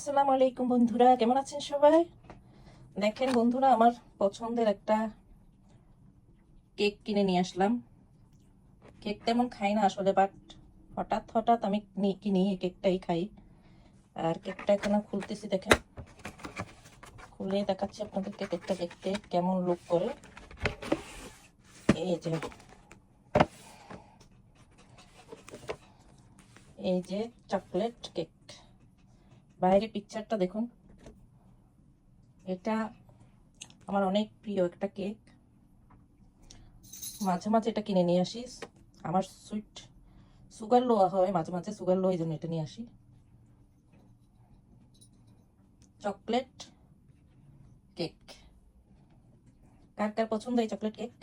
আসসালামু আলাইকুম বন্ধুরা, কেমন আছেন সবাই? দেখেন বন্ধুরা, আমার পছন্দের একটা কেক কিনে নিয়ে আসলাম। কেক তেমন খাই না আসলে, বাট হঠাৎ হঠাৎ আমি কিনি, এই কেকটাই খাই। আর কেকটা এখন খুলতেছি, দেখেন, খুলে দেখাচ্ছি আপনাদেরকে কেকটা দেখতে কেমন লুক করে। এই যে চকলেট কেক, বাইরে পিকচারটা দেখুন। এটা আমার অনেক প্রিয় একটা কেক, মাঝে মাঝে এটা কিনে নিয়ে আসি। আমার সুগার লো হয়, মাঝে মাঝে সুগার লো, এই জন্য এটা নিয়ে আসি। চকলেট কেক, কার কার পছন্দ এই চকলেট কেক?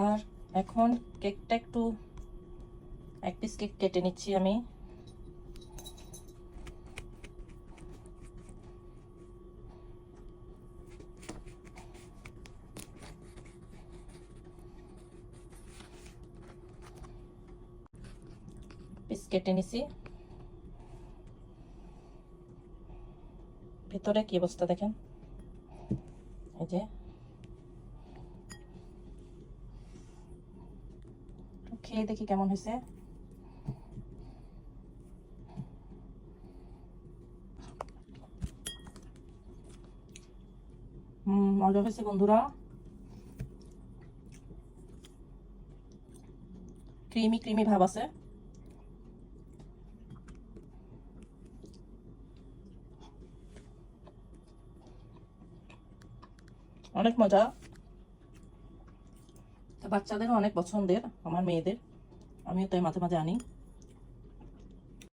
আর এখন কেকটা একটু এক পিস কেক কেটে নিচ্ছি আমি। পিস কেটে নিছি। ভেতরে কি অবস্থা দেখেন, এই যে খেয়ে দেখি কেমন হয়েছে। মজা হয়েছে বন্ধুরা, ক্রিমি ক্রিমি ভাব আছে। অনেক মজা, বাচ্চাদেরও অনেক পছন্দের, আমার মেয়েদের। আমিও তাই মাঝে মাঝে আনি।